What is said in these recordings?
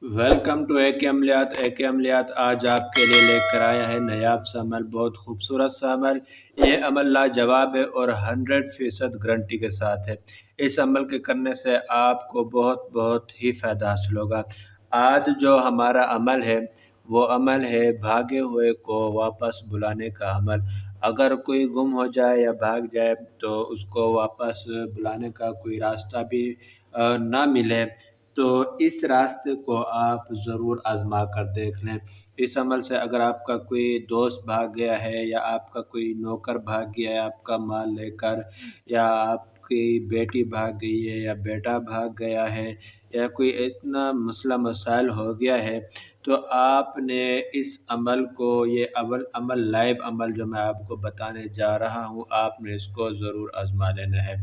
Welcome to ए के अमलियात आज आपके लिए लेकर आया है नायाब सा अमल, बहुत खूबसूरत सा अमल। ये अमल लाजवाब है और 100% गारंटी के साथ है। इस अमल के करने से आपको बहुत बहुत ही फ़ायदा हासिल होगा। आज जो हमारा अमल है वो अमल है भागे हुए को वापस बुलाने का अमल। अगर कोई गुम हो जाए या भाग जाए तो उसको वापस बुलाने का कोई रास्ता भी ना मिले तो इस रास्ते को आप ज़रूर आज़मा कर देख लें। इस अमल से अगर आपका कोई दोस्त भाग गया है या आपका कोई नौकर भाग गया है आपका माल लेकर, या आपकी बेटी भाग गई है या बेटा भाग गया है, या कोई इतना मसला मसाइल हो गया है, तो आपने इस अमल को, ये अमल लाइव अमल जो मैं आपको बताने जा रहा हूँ, आपने इसको ज़रूर आज़मा लेना है।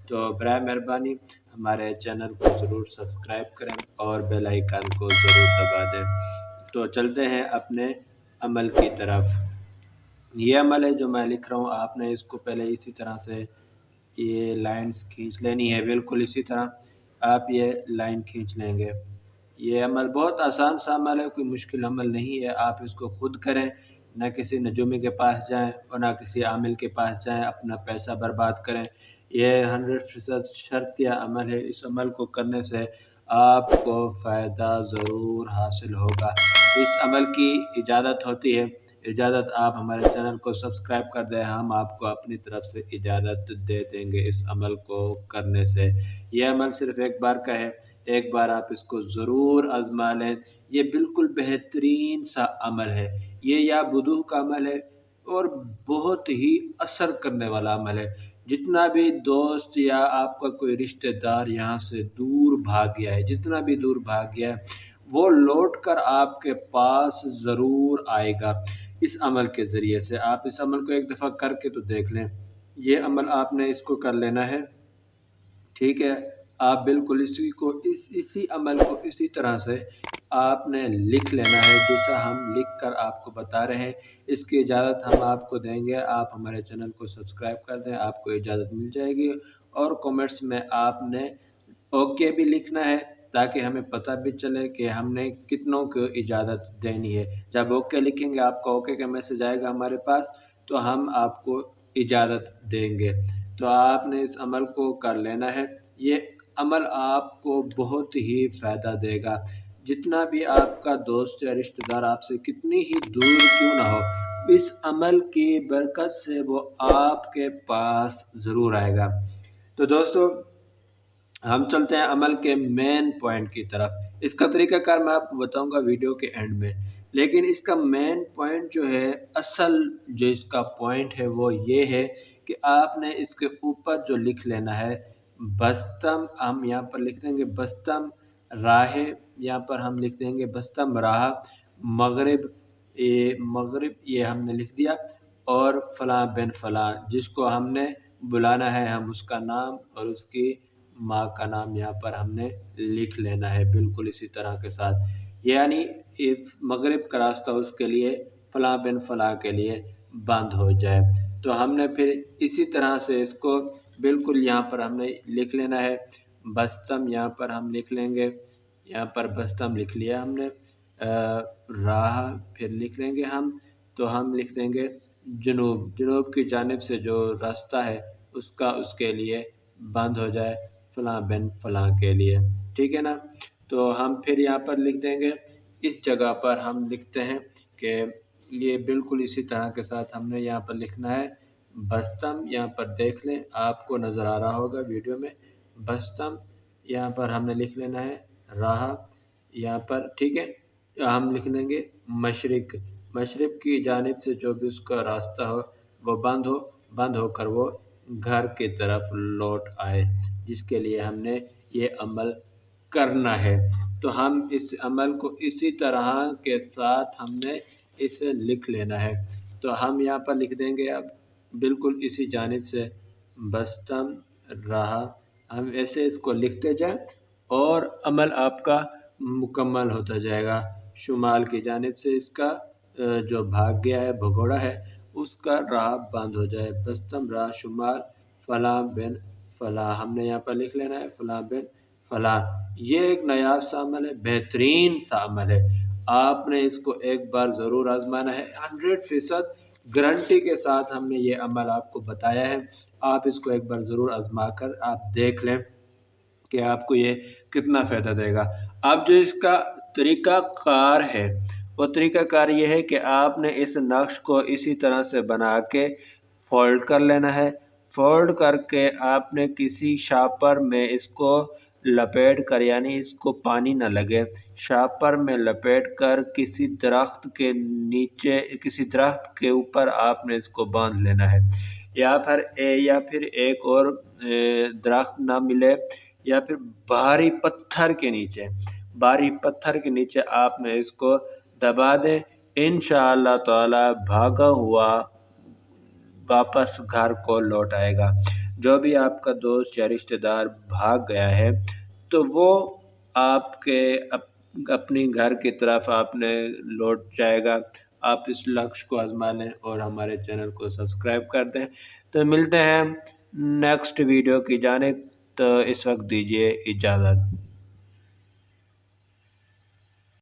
तो बराए मेहरबानी हमारे चैनल को ज़रूर सब्सक्राइब करें और बेल आइकन को ज़रूर दबा दें। तो चलते हैं अपने अमल की तरफ। ये अमल है जो मैं लिख रहा हूँ, आपने इसको पहले इसी तरह से ये लाइंस खींच लेनी है, बिल्कुल इसी तरह आप ये लाइन खींच लेंगे। ये अमल बहुत आसान सा अमल है, कोई मुश्किल अमल नहीं है। आप इसको खुद करें, ना किसी नजूमी के पास जाएं और ना किसी आमिल के पास जाएं अपना पैसा बर्बाद करें। ये 100% शर्तिया अमल है। इस अमल को करने से आपको फ़ायदा ज़रूर हासिल होगा। इस अमल की इजाज़त होती है। इजाज़त आप हमारे चैनल को सब्सक्राइब कर दें, हम आपको अपनी तरफ से इजाज़त दे देंगे इस अमल को करने से। यह अमल सिर्फ़ एक बार का है, एक बार आप इसको ज़रूर आज़मा लें। ये बिल्कुल बेहतरीन सा अमल है। ये या वुदू का अमल है और बहुत ही असर करने वाला अमल है। जितना भी दोस्त या आपका कोई रिश्तेदार यहाँ से दूर भाग गया है, जितना भी दूर भाग गया है, वो लौट कर आपके पास ज़रूर आएगा इस अमल के ज़रिए से। आप इस अमल को एक दफ़ा करके तो देख लें। ये अमल आपने इसको कर लेना है, ठीक है। आप बिल्कुल इसी अमल को इसी तरह से आपने लिख लेना है जैसा हम लिख कर आपको बता रहे हैं। इसकी इजाज़त हम आपको देंगे, आप हमारे चैनल को सब्सक्राइब कर दें, आपको इजाज़त मिल जाएगी। और कमेंट्स में आपने ओके भी लिखना है ताकि हमें पता भी चले कि हमने कितनों को इजाज़त देनी है। जब ओके लिखेंगे आपका ओके का मैसेज आएगा हमारे पास, तो हम आपको इजाज़त देंगे। तो आपने इस अमल को कर लेना है। ये अमल आपको बहुत ही फ़ायदा देगा। जितना भी आपका दोस्त या रिश्तेदार आपसे कितनी ही दूर क्यों ना हो, इस अमल की बरकत से वो आपके पास ज़रूर आएगा। तो दोस्तों, हम चलते हैं अमल के मेन पॉइंट की तरफ। इसका तरीक़ाकार मैं आपको बताऊंगा वीडियो के एंड में, लेकिन इसका मेन पॉइंट जो है, असल जो इसका पॉइंट है वो ये है कि आपने इसके ऊपर जो लिख लेना है बस्तम, हम यहाँ पर लिख देंगे बस्तम राहे, यहाँ पर हम लिख देंगे बस्तम राह मगरिब, ये हमने लिख दिया। और फ़लाँ बिन फ़लाँ, जिसको हमने बुलाना है हम उसका नाम और उसकी माँ का नाम यहाँ पर हमने लिख लेना है बिल्कुल इसी तरह के साथ। यानी मगरिब का रास्ता उसके लिए फ़लाँ बिन फ़लाँ के लिए बंद हो जाए। तो हमने फिर इसी तरह से इसको बिल्कुल यहाँ पर हमने लिख लेना है। बस्तम यहाँ पर हम लिख लेंगे, यहाँ पर बस्तम लिख लिया हमने। राह फिर लिख लेंगे हम, तो हम लिख देंगे जनूब, जनूब की जानिब से जो रास्ता है उसका उसके लिए बंद हो जाए फ़लाँ बिन फ़लाँ के लिए, ठीक है ना। तो हम फिर यहाँ पर लिख देंगे, इस जगह पर हम लिखते हैं कि ये बिल्कुल इसी तरह के साथ हमने यहाँ पर लिखना है बस्तम। यहाँ पर देख लें, आपको नज़र आ रहा होगा वीडियो में, बस्तम यहाँ पर हमने लिख लेना है राह यहाँ पर, ठीक है। हम लिख देंगे मशरिक, मशरिक की जानिब से जो भी उसका रास्ता हो वो बंद होकर वो घर की तरफ लौट आए, जिसके लिए हमने ये अमल करना है। तो हम इस अमल को इसी तरह के साथ हमने इसे लिख लेना है। तो हम यहाँ पर लिख देंगे अब बिल्कुल इसी जानिब से बस्तम रहा, हम ऐसे इसको लिखते जाएं और अमल आपका मुकम्मल होता जाएगा। शुमाल की जानिब से इसका जो भाग गया है, भगोड़ा है, उसका राह बंद हो जाए। बस्तम राह शुमाल फ़लाँ बिन फ़लाँ, हमने यहाँ पर लिख लेना है फ़लाँ बिन فلاں۔ یہ ایک نایاب سا عمل ہے، بہترین سا عمل ہے، آپ نے اس کو ایک بار ضرور آزمانا ہے۔ 100% گارنٹی کے ساتھ ہم نے یہ عمل آپ کو بتایا ہے، آپ اس کو ایک بار ضرور آزما کر آپ دیکھ لیں کہ آپ کو یہ کتنا فائدہ دے گا۔ اب جو اس کا طریقہ کار ہے، وہ طریقہ کار یہ ہے کہ آپ نے اس نقش کو اسی طرح سے بنا کے فولڈ کر لینا ہے۔ فولڈ کر کے آپ نے کسی شاپر میں اس کو لپیٹ کر، یعنی اس کو پانی نہ لگے، شاپر میں لپیٹ کر کسی درخت کے نیچے، کسی درخت کے اوپر آپ نے اس کو باندھ لینا ہے، یا پھر ایک اور درخت نہ ملے، یا پھر بھاری پتھر کے نیچے آپ نے اس کو دبا دیں۔ انشاءاللہ تعالی بھاگا ہوا واپس گھر کو لوٹ آئے گا۔ جو بھی آپ کا دوست یا رشتہ دار بھاگ گیا ہے تو وہ آپ کے اپنی گھر کی طرف آپ نے لوٹ جائے گا۔ آپ اس لکش کو آزما لیں اور ہمارے چینل کو سبسکرائب کر دیں۔ تو ملتے ہیں نیکسٹ ویڈیو کی جانب، تو اس وقت دیجیے اجازت۔